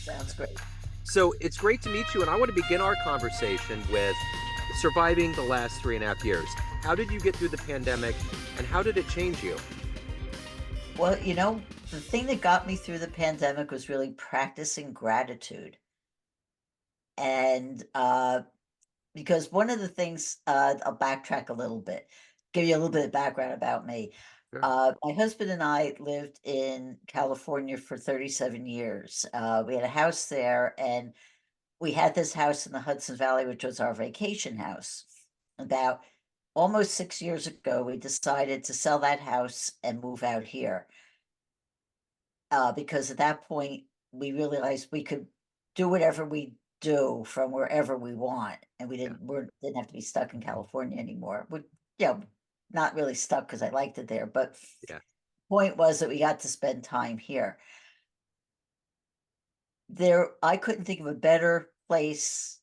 Sounds great. So it's great to meet you, and I want to begin our conversation with surviving the last 3.5 years. How did you get through the pandemic, and how did it change you? Well, the thing that got me through the pandemic was really practicing gratitude. And because one of the things, I'll backtrack a little bit, give you a little bit of background about me. Sure. My husband and I lived in California for 37 years. We had a house there, and we had this house in the Hudson Valley, which was our vacation house. About almost 6 years ago, we decided to sell that house and move out here. Because at that point, we realized we could do whatever we do from wherever we want, and Yeah. we didn't have to be stuck in California anymore. We, you know, not really stuck because I liked it there, but Yeah. point was that we got to spend time here. I couldn't think of a better place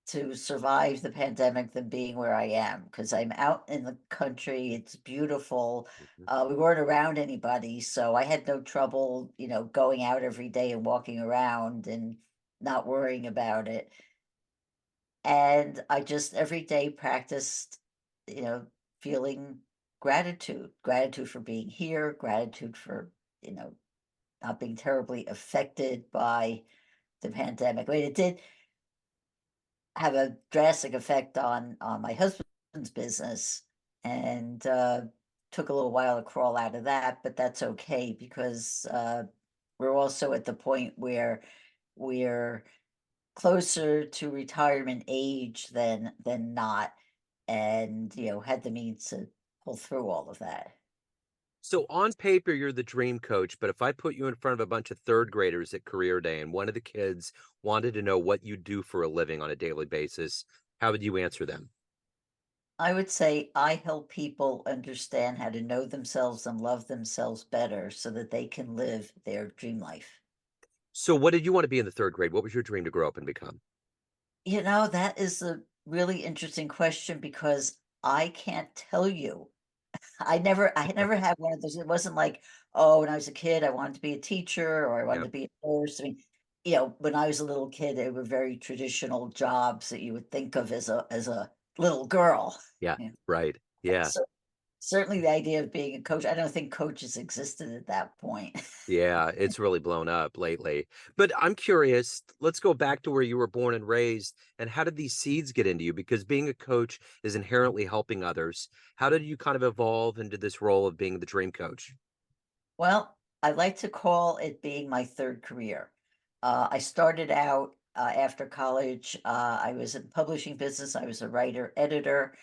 to survive the pandemic than being where I am because I'm out in the country. It's beautiful. Mhm. We weren't around anybody, so I had no trouble, going out every day and walking around and not worrying about it. And I just every day practiced, you know, feeling gratitude for being here, gratitude for, you know, not being terribly affected by the pandemic. I mean, it did have a drastic effect on my husband's business, and took a little while to crawl out of that, but that's okay because we're also at the point where we're closer to retirement age than not, and had the means to pull through all of that. So on paper, you're the dream coach, but if I put you in front of a bunch of third graders at career day and one of the kids wanted to know what you do for a living on a daily basis, how would you answer them? I would say I help people understand how to know themselves and love themselves better so that they can live their dream life. So what did you want to be in the third grade? What was your dream to grow up and become? That is a really interesting question because I can't tell you. I never had one of those. It wasn't like, oh, when I was a kid, I wanted to be a teacher or I wanted Yeah. to be a nurse. I mean, when I was a little kid, they were very traditional jobs that you would think of as a little girl. Yeah. Yeah. Right. Yeah. So certainly the idea of being a coach, I don't think coaches existed at that point. Yeah, it's really blown up lately. But I'm curious, let's go back to where you were born and raised, and how did these seeds get into you? Because being a coach is inherently helping others. How did you kind of evolve into this role of being the dream coach? Well, I like to call it being my third career. I started out after college. I was in publishing business. I was a writer, editor.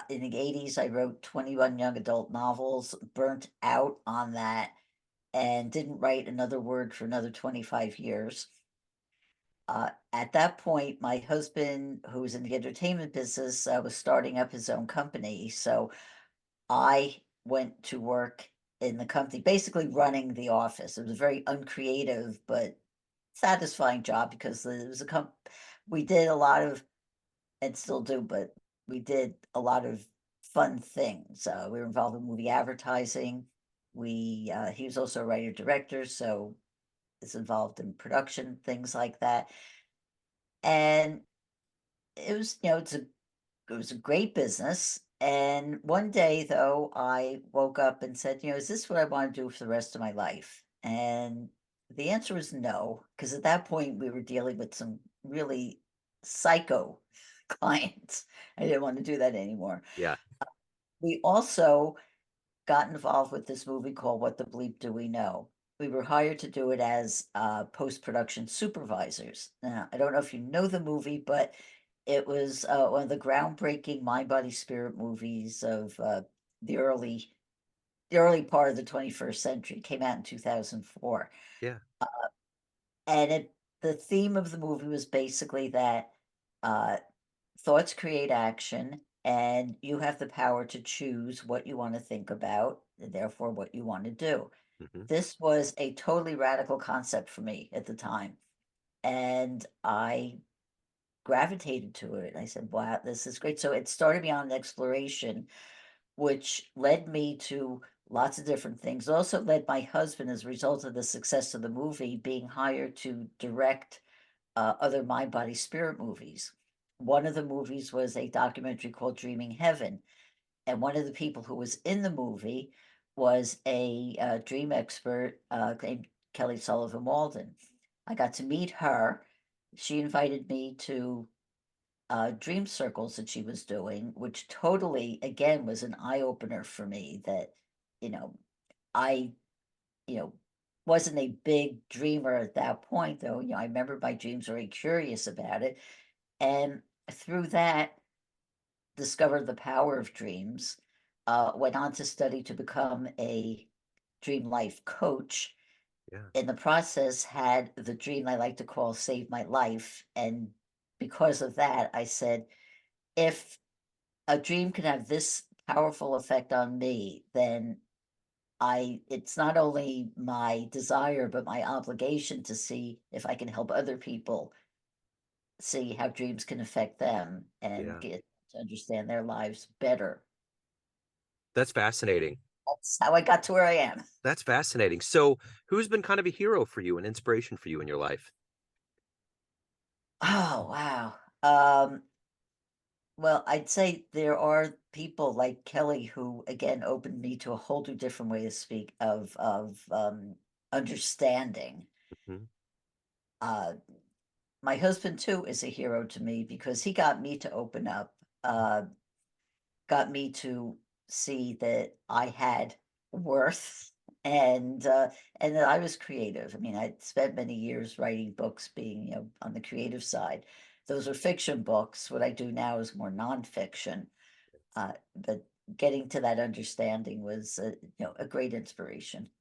In the 80s, I wrote 21 young adult novels, burnt out on that, and didn't write another word for another 25 years. At that point, my husband, who was in the entertainment business, was starting up his own company. So I went to work in the company, basically running the office. It was a very uncreative but satisfying job because it was we did a lot of, and still do, but we did a lot of fun things. We were involved in movie advertising. He was also a writer director, so is involved in production, things like that. And it was, it was a great business. And one day, though, I woke up and said, is this what I want to do for the rest of my life? And the answer was no, because at that point we were dealing with some really psycho clients. I didn't want to do that anymore. Yeah. We also got involved with this movie called What the Bleep Do We Know? We were hired to do it as post-production supervisors. Now, I don't know if you know the movie, but it was one of the groundbreaking mind, body, spirit movies of the early the early part of the 21st century. It came out in 2004, Yeah. and the theme of the movie was basically that uh, thoughts create action, and you have the power to choose what you want to think about, and therefore what you want to do. Hmm. This was a totally radical concept for me at the time, and I gravitated to it. I said, "Wow, this is great." So it started me on an exploration, which led me to lots of different things. Also led my husband as a result of the success of the movie being hired to direct other mind, body, spirit movies. One of the movies was a documentary called Dreaming Heaven. And one of the people who was in the movie was a dream expert named Kelly Sullivan Walden. I got to meet her. She invited me to dream circles that she was doing, which totally, again, was an eye opener for me that, you know, I, you know, wasn't a big dreamer at that point, though. I remember my dreams, very curious about it. And through that, discovered the power of dreams, went on to study to become a dream life coach. Yeah. In the process, had the dream I like to call Save My Life. And because of that, I said, if a dream can have this powerful effect on me, then it's not only my desire, but my obligation to see if I can help other people see how dreams can affect them and Yeah. get to understand their lives better. That's fascinating. That's how I got to where I am. That's fascinating. So, who's been kind of a hero for you, an inspiration for you in your life? Oh, wow. Well, I'd say there are people like Kelly who again opened me to a whole new different way to speak of understanding. Mhm. Uh my husband too is a hero to me because he got me to open up, got me to see that I had worth and that I was creative. I mean, I'd spent many years writing books, being, on the creative side. Those are fiction books. What I do now is more nonfiction. But getting to that understanding was, a great inspiration.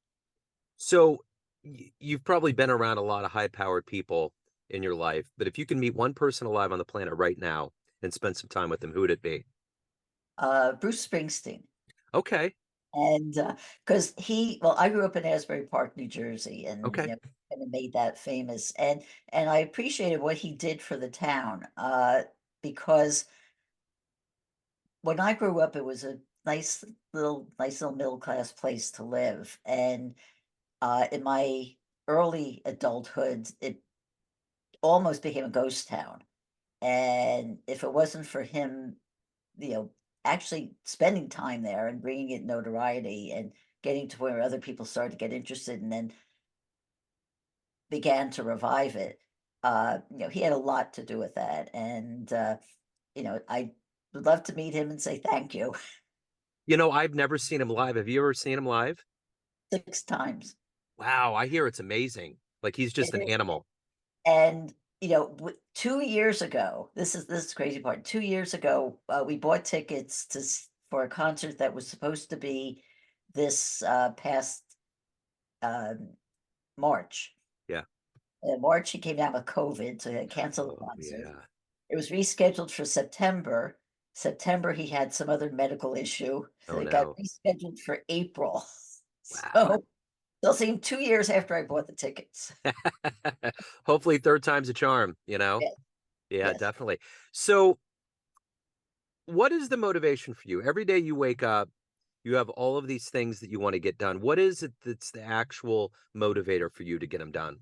So, you've probably been around a lot of high-powered people in your life, but if you can meet one person alive on the planet right now and spend some time with them, who would it be? Bruce Springsteen. Okay. And, because well, I grew up in Asbury Park, New Jersey, and, Okay. kinda made that famous, and I appreciated what he did for the town, because when I grew up, it was a nice little middle-class place to live, and, in my early adulthood, it almost became a ghost town, and if it wasn't for him, you know, actually spending time there and bringing it notoriety and getting to where other people started to get interested and then began to revive it. He had a lot to do with that. And, I would love to meet him and say thank you I've never seen him live. Have you ever seen him live? 6 times. Wow, I hear it's amazing. Like he's It just an is. animal. And, 2 years ago, this is the crazy part. 2 years ago, we bought tickets for a concert that was supposed to be this past um, March. Yeah. In March, he came down with COVID, so he had to cancel the Oh, concert. yeah. It was rescheduled for September. September, he had some other medical issue, so Oh, it got no. rescheduled for April. Wow. So, they'll see him 2 years after I bought the tickets. Hopefully third time's a charm, you know? Yes, Yeah, yes. definitely. So, what is the motivation for you? Every day you wake up, you have all of these things that you want to get done. What is it that's the actual motivator for you to get them done?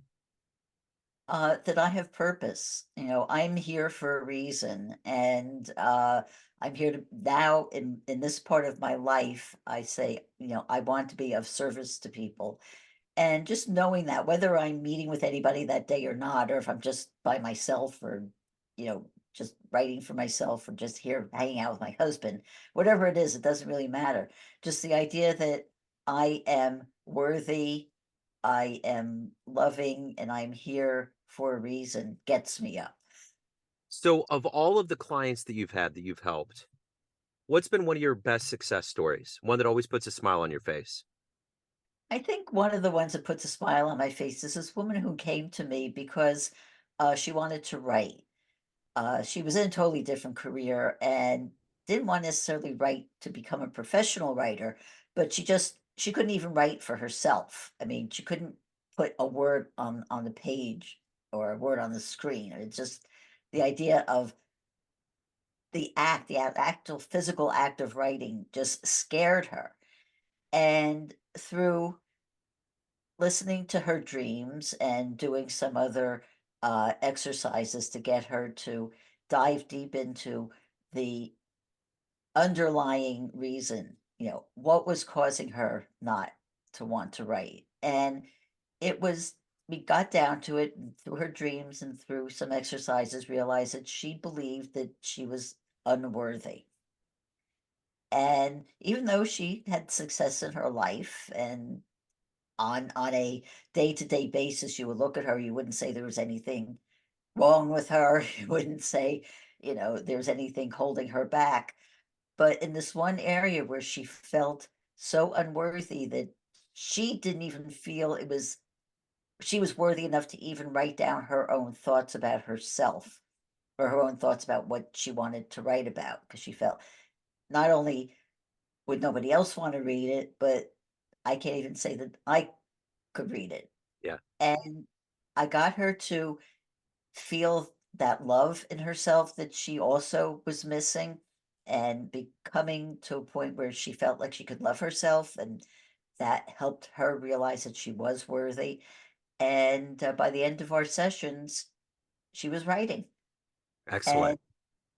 That I have purpose. I'm here for a reason, and I'm here to now in this part of my life. I say, I want to be of service to people, and just knowing that whether I'm meeting with anybody that day or not, or if I'm just by myself, or just writing for myself, or just here hanging out with my husband, whatever it is, it doesn't really matter. Just the idea that I am worthy, I am loving, and I'm here for a reason gets me up. So, of all of the clients that you've had that you've helped, what's been one of your best success stories? One that always puts a smile on your face? I think one of the ones that puts a smile on my face is this woman who came to me because she wanted to write. She was in a totally different career and didn't want necessarily write to become a professional writer, but she couldn't even write for herself. I mean, she couldn't put a word on the page or a word on the screen. It's just the idea of the actual physical act of writing just scared her. And through listening to her dreams and doing some other exercises to get her to dive deep into the underlying reason, what was causing her not to want to write. And it was, we got down to it and through her dreams and through some exercises, realized that she believed that she was unworthy. And even though she had success in her life and on a day-to-day basis, you would look at her, you wouldn't say there was anything wrong with her. You wouldn't say, there's anything holding her back. But in this one area where she felt so unworthy that she didn't even feel she was worthy enough to even write down her own thoughts about herself or her own thoughts about what she wanted to write about, because she felt not only would nobody else want to read it, but I can't even say that I could read it. Yeah, And I got her to feel that love in herself that she also was missing and becoming to a point where she felt like she could love herself, and that helped her realize that she was worthy. And by the end of our sessions, she was writing. excellent.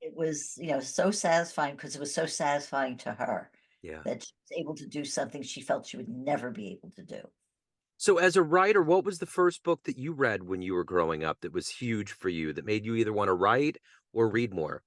And it was, so satisfying because it was so satisfying to her Yeah. that she was able to do something she felt she would never be able to do. So as a writer, what was the first book that you read when you were growing up that was huge for you that made you either want to write or read more?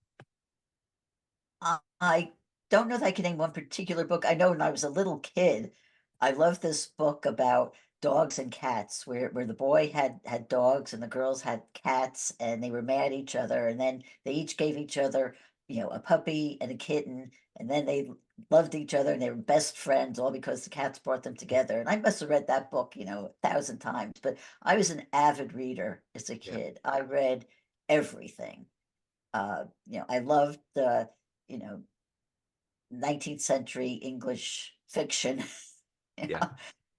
I don't know that I can name one particular book. I know when I was a little kid, I loved this book about dogs and cats, where the boy had dogs and the girls had cats, and they were mad at each other, and then they each gave each other, a puppy and a kitten, and then they loved each other and they were best friends, all because the cats brought them together. And I must have read that book, 1,000 times. But I was an avid reader as a Yeah. kid. I read everything. I loved the, you know, 19th century English fiction, you Yeah.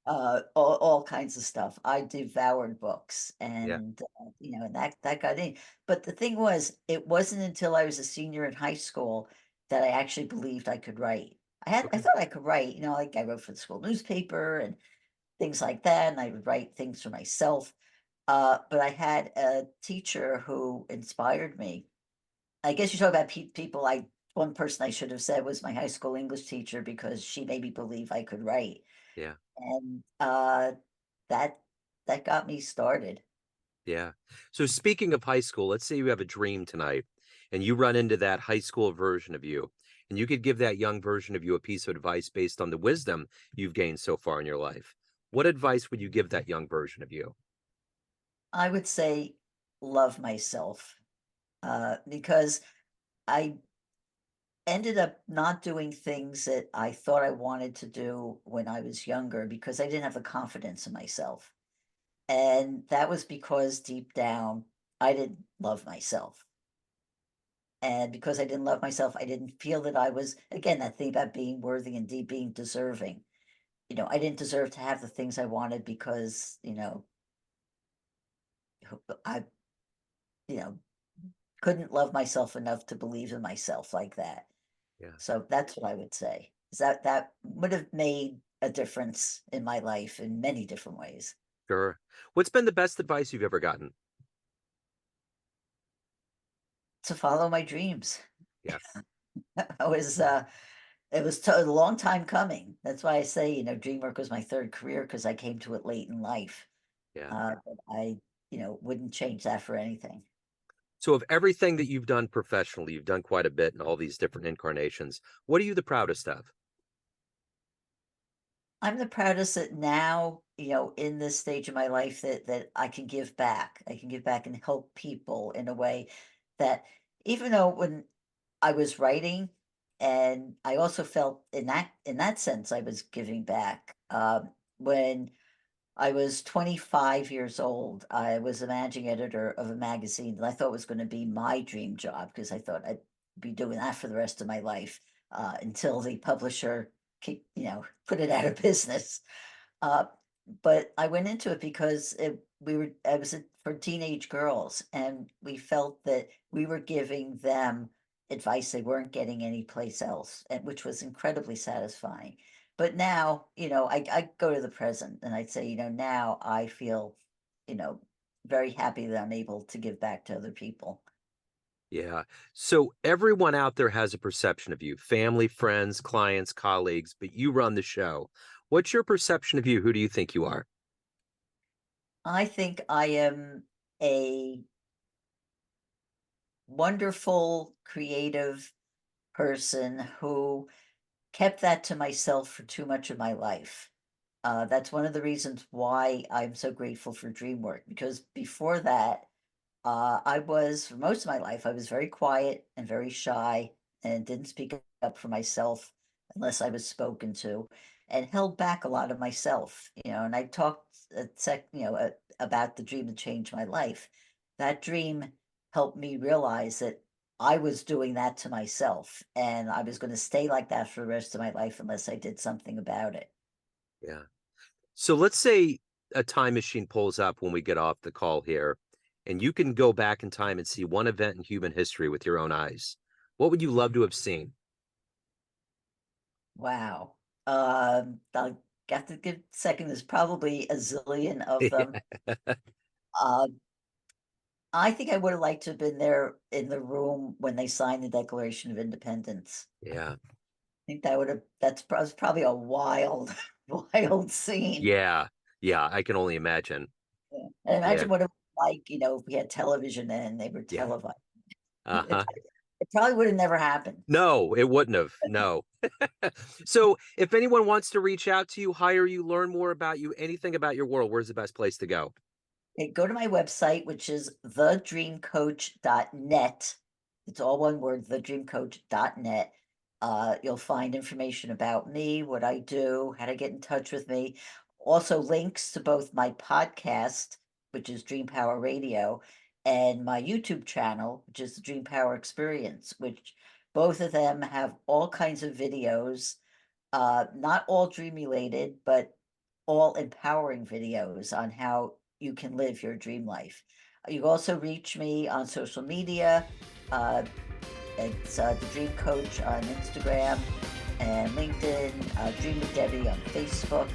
know, all kinds of stuff. I devoured books, Yeah. and and that got in. But the thing was, it wasn't until I was a senior in high school that I actually believed I could write. I Okay. thought I could write, like I wrote for the school newspaper and things like that, and I would write things for myself. But I had a teacher who inspired me. I guess you talk about people. One person I should have said was my high school English teacher because she made me believe I could write, Yeah. and that that got me started. Yeah. So speaking of high school, let's say you have a dream tonight and you run into that high school version of you, and you could give that young version of you a piece of advice based on the wisdom you've gained so far in your life. What advice would you give that young version of you? I would say love myself because I ended up not doing things that I thought I wanted to do when I was younger because I didn't have the confidence in myself, and that was because deep down I didn't love myself. And because I didn't love myself, I didn't feel that I was, again, that thing about being worthy and being deserving. I didn't deserve to have the things I wanted because, I, you know, couldn't love myself enough to believe in myself like that. Yeah. So that's what I would say. Is that would have made a difference in my life in many different ways. Sure. What's been the best advice you've ever gotten? To follow my dreams. Yeah. I was it was a long time coming. That's why I say, Dreamwork was my third career because I came to it late in life. Yeah. But I, wouldn't change that for anything. So of everything that you've done professionally, you've done quite a bit in all these different incarnations. What are you the proudest of? I'm the proudest that now, in this stage of my life that I can give back. I can give back and help people in a way that even though when I was writing and I also felt in that sense I was giving back. When I was 25 years old. I was a managing editor of a magazine that I thought was going to be my dream job because I thought I'd be doing that for the rest of my life until the publisher, put it out of business. Uh, but I went into it because I was for teenage girls, and we felt that we were giving them advice they weren't getting anyplace else, and which was incredibly satisfying. But now, I go to the present and I'd say, now I feel, you know, very happy that I'm able to give back to other people. Yeah. So everyone out there has a perception of you, family, friends, clients, colleagues, but you run the show. What's your perception of you? Who do you think you are? I think I am a wonderful, creative person who kept that to myself for too much of my life. That's one of the reasons why I'm so grateful for Dreamwork, because before that, for most of my life, I was very quiet and very shy and didn't speak up for myself unless I was spoken to, and held back a lot of myself, and I talked about the dream that changed my life. That dream helped me realize that I was doing that to myself, and I was going to stay like that for the rest of my life unless I did something about it. Yeah. So let's say a time machine pulls up when we get off the call here, and you can go back in time and see one event in human history with your own eyes. What would you love to have seen? Wow. I'll have to give a second. There's probably a zillion of them. Uh, I think I would have liked to have been there in the room when they signed the Declaration of Independence. Yeah. I think was probably a wild, wild scene. Yeah. Yeah. I can only imagine. Yeah. And Yeah. imagine what it was like, if we had television and they were Yeah. televised. It, Uh-huh. it probably would have never happened. No, it wouldn't have. No. So if anyone wants to reach out to you, hire you, learn more about you, anything about your world, where's the best place to go? Okay, go to my website, which is thedreamcoach.net. It's all one word, thedreamcoach.net. You'll find information about me, what I do, how to get in touch with me. Also, links to both my podcast, which is Dream Power Radio, and my YouTube channel, which is the Dream Power Experience, which both of them have all kinds of videos, not all dream related, but all empowering videos on how you can live your dream life. You can also reach me on social media. Uh, it's the Dream Coach on Instagram and LinkedIn, Dream with Debbie on Facebook,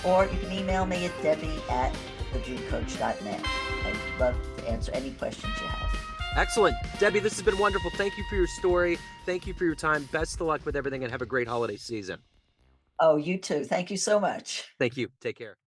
or you can email me at debbie@thedreamcoach.net. I'd love to answer any questions you have. Excellent. Debbie, this has been wonderful. Thank you for your story. Thank you for your time. Best of luck with everything and have a great holiday season. Oh, you too. Thank you so much. Thank you. Take care.